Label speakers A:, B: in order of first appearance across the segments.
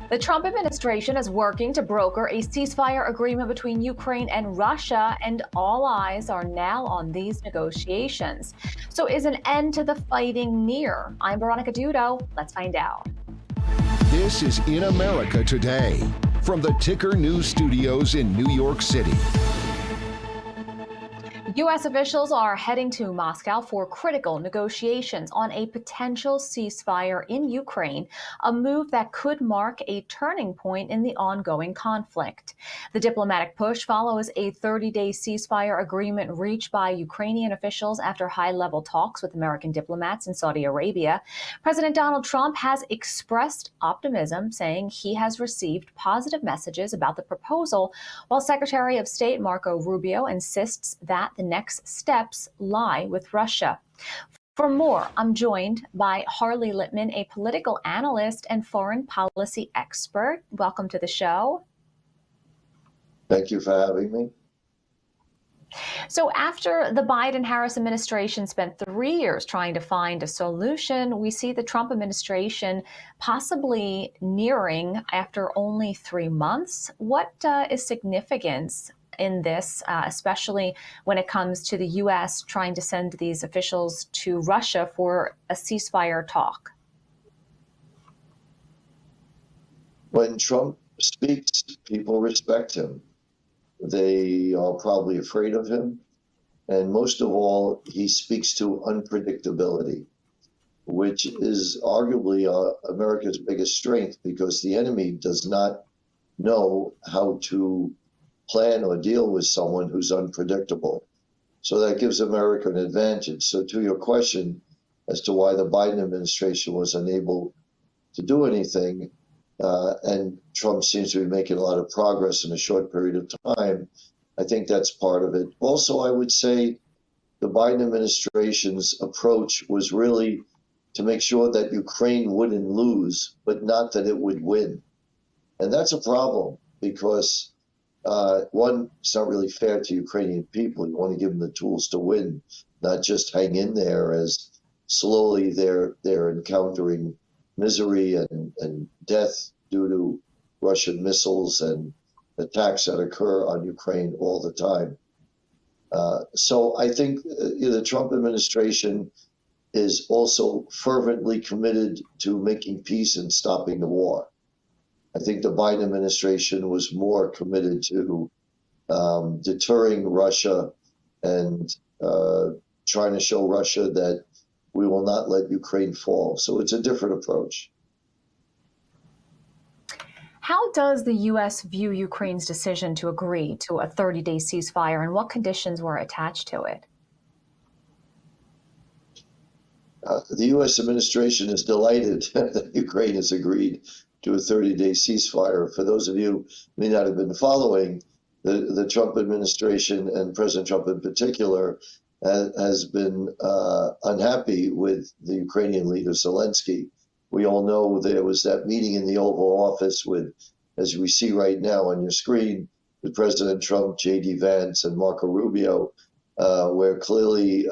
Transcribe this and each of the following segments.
A: The Trump administration is working to broker a ceasefire agreement between Ukraine and Russia, and all eyes are now on these negotiations. So, is an end to the fighting near? I'm Veronica Dudo. Let's find out.
B: This is In America Today from the Ticker News Studios in New York City.
A: U.S. officials are heading to Moscow for critical negotiations on a potential ceasefire in Ukraine, a move that could mark a turning point in the ongoing conflict. The diplomatic push follows a 30-day ceasefire agreement reached by Ukrainian officials after high-level talks with American diplomats in Saudi Arabia. President Donald Trump has expressed optimism, saying he has received positive messages about the proposal, while Secretary of State Marco Rubio insists that the next steps lie with Russia. For more, I'm joined by Harley Littman, a political analyst and foreign policy expert. Welcome to the show.
C: Thank you for having me.
A: So after the Biden-Harris administration spent 3 years trying to find a solution, we see the Trump administration possibly nearing after only 3 months. What is significance in this, especially when it comes to the U.S. trying to send these officials to Russia for a ceasefire talk?
C: When Trump speaks, people respect him. They are probably afraid of him. And most of all, he speaks to unpredictability, which is arguably America's biggest strength, because the enemy does not know how to plan or deal with someone who's unpredictable. So that gives America an advantage. So to your question as to why the Biden administration was unable to do anything, and Trump seems to be making a lot of progress in a short period of time, I think that's part of it. Also, I would say the Biden administration's approach was really to make sure that Ukraine wouldn't lose, but not that it would win. And that's a problem, because one, it's not really fair to Ukrainian people. You want to give them the tools to win, not just hang in there as slowly they're encountering misery and death due to Russian missiles and attacks that occur on Ukraine all the time. So I think the Trump administration is also fervently committed to making peace and stopping the war. I think the Biden administration was more committed to deterring Russia and trying to show Russia that we will not let Ukraine fall. So it's a different approach.
A: How does the U.S. view Ukraine's decision to agree to a 30-day ceasefire, and what conditions were attached to it?
C: The U.S. administration is delighted that Ukraine has agreed to a 30-day ceasefire. For those of you who may not have been following, the Trump administration, and President Trump in particular, has been unhappy with the Ukrainian leader, Zelensky. We all know there was that meeting in the Oval Office with, as we see right now on your screen, with President Trump, J.D. Vance, and Marco Rubio, where clearly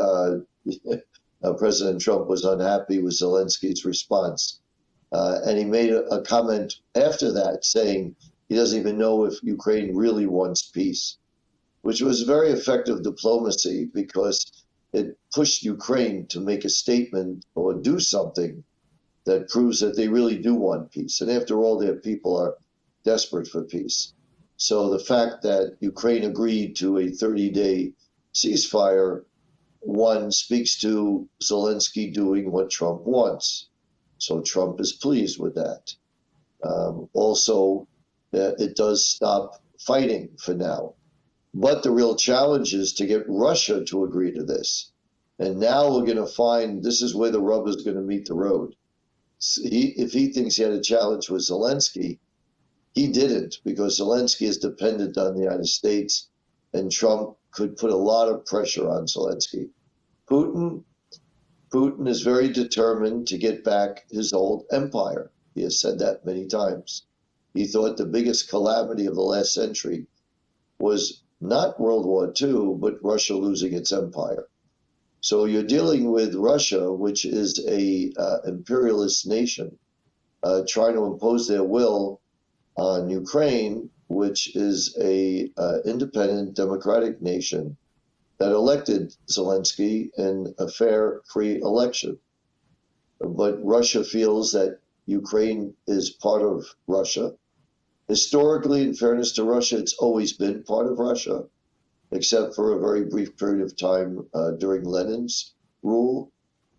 C: President Trump was unhappy with Zelensky's response. And he made a comment after that saying he doesn't even know if Ukraine really wants peace, which was very effective diplomacy, because it pushed Ukraine to make a statement or do something that proves that they really do want peace. And after all, their people are desperate for peace. So the fact that Ukraine agreed to a 30-day ceasefire, one, speaks to Zelensky doing what Trump wants. So Trump is pleased with that. Also, it does stop fighting for now. But the real challenge is to get Russia to agree to this. And now we're going to find this is where the rubber is going to meet the road. If he thinks he had a challenge with Zelensky, he didn't, because Zelensky is dependent on the United States, and Trump could put a lot of pressure on Zelensky. Putin is very determined to get back his old empire. He has said that many times. He thought the biggest calamity of the last century was not World War II, but Russia losing its empire. So you're dealing with Russia, which is a imperialist nation, trying to impose their will on Ukraine, which is a independent democratic nation that elected Zelensky in a fair, free election. But Russia feels that Ukraine is part of Russia. Historically, in fairness to Russia, it's always been part of Russia, except for a very brief period of time during Lenin's rule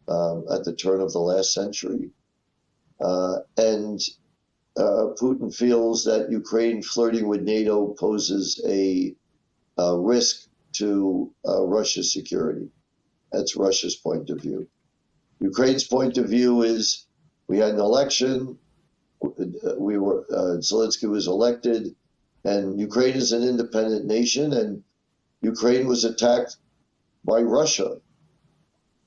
C: at the turn of the last century. And Putin feels that Ukraine flirting with NATO poses a risk to Russia's security. That's Russia's point of view. Ukraine's point of view is we had an election, Zelensky was elected, and Ukraine is an independent nation, and Ukraine was attacked by Russia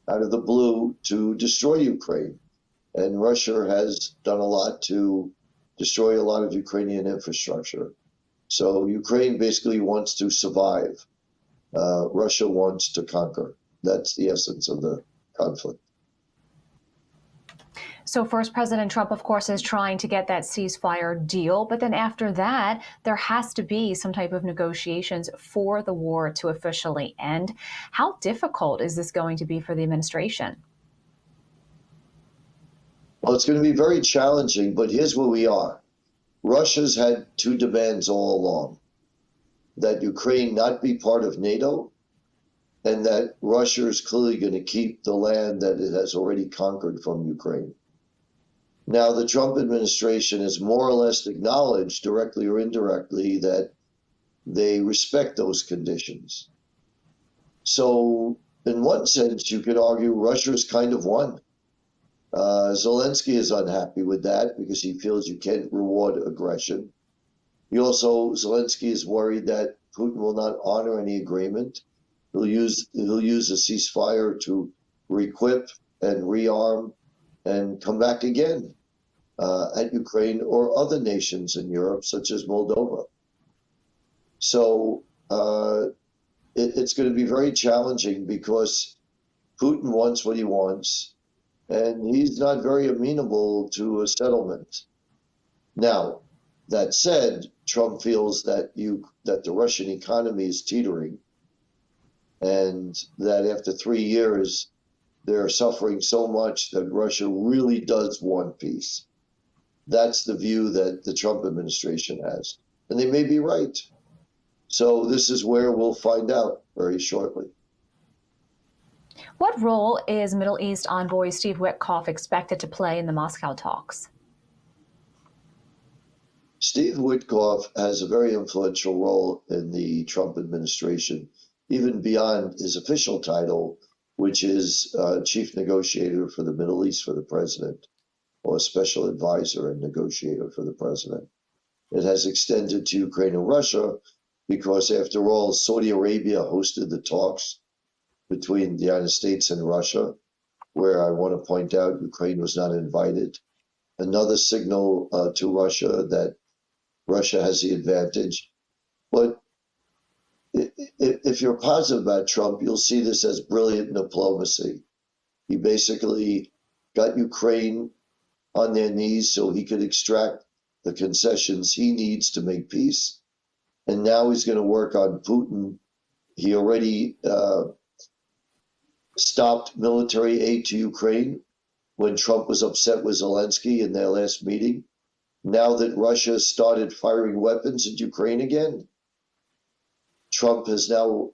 C: out of the blue to destroy Ukraine. And Russia has done a lot to destroy a lot of Ukrainian infrastructure. So Ukraine basically wants to survive. Russia wants to conquer. That's the essence of the conflict.
A: So first, President Trump, of course, is trying to get that ceasefire deal. But then after that, there has to be some type of negotiations for the war to officially end. How difficult is this going to be for the administration?
C: Well, it's going to be very challenging, but here's where we are. Russia's had two demands all along, that Ukraine not be part of NATO, and that Russia is clearly going to keep the land that it has already conquered from Ukraine. Now, the Trump administration has more or less acknowledged, directly or indirectly, that they respect those conditions. So, in one sense, you could argue Russia's kind of won. Zelensky is unhappy with that because he feels you can't reward aggression. Zelensky is worried that Putin will not honor any agreement. He'll use a ceasefire to re-equip and rearm and come back again at Ukraine or other nations in Europe, such as Moldova. So it's going to be very challenging because Putin wants what he wants, and he's not very amenable to a settlement. Now, that said, Trump feels that the Russian economy is teetering, and that after 3 years, they're suffering so much that Russia really does want peace. That's the view that the Trump administration has, and they may be right. So this is where we'll find out very shortly.
A: What role is Middle East envoy Steve Witkoff expected to play in the Moscow talks?
C: Steve Witkoff has a very influential role in the Trump administration, even beyond his official title, which is chief negotiator for the Middle East for the president, or special advisor and negotiator for the president. It has extended to Ukraine and Russia because, after all, Saudi Arabia hosted the talks between the United States and Russia, where I want to point out Ukraine was not invited. Another signal to Russia that Russia has the advantage. But if you're positive about Trump, you'll see this as brilliant diplomacy. He basically got Ukraine on their knees so he could extract the concessions he needs to make peace. And now he's going to work on Putin. He already stopped military aid to Ukraine when Trump was upset with Zelensky in their last meeting. Now that Russia started firing weapons at Ukraine again, Trump has now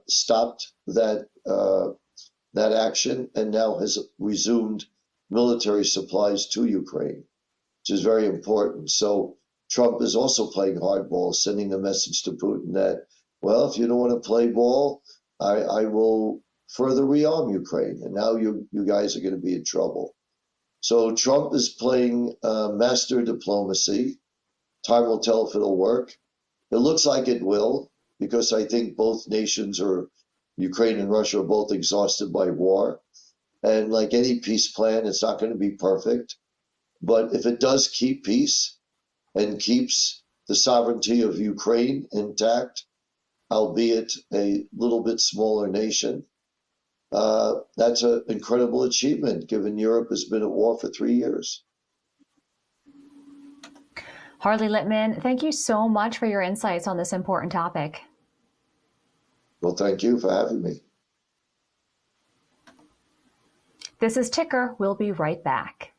C: stopped that action and now has resumed military supplies to Ukraine, which is very important. So Trump is also playing hardball, sending the message to Putin that, well, if you don't want to play ball, I will further rearm Ukraine, and now you guys are going to be in trouble. So Trump is playing master diplomacy. Time will tell if it'll work. It looks like it will, because I think both nations Ukraine and Russia are both exhausted by war. And like any peace plan, it's not going to be perfect. But if it does keep peace and keeps the sovereignty of Ukraine intact, albeit a little bit smaller nation, that's an incredible achievement, given Europe has been at war for 3 years.
A: Harley Littman, thank you so much for your insights on this important topic.
C: Well, thank you for having me.
A: This is Ticker. We'll be right back.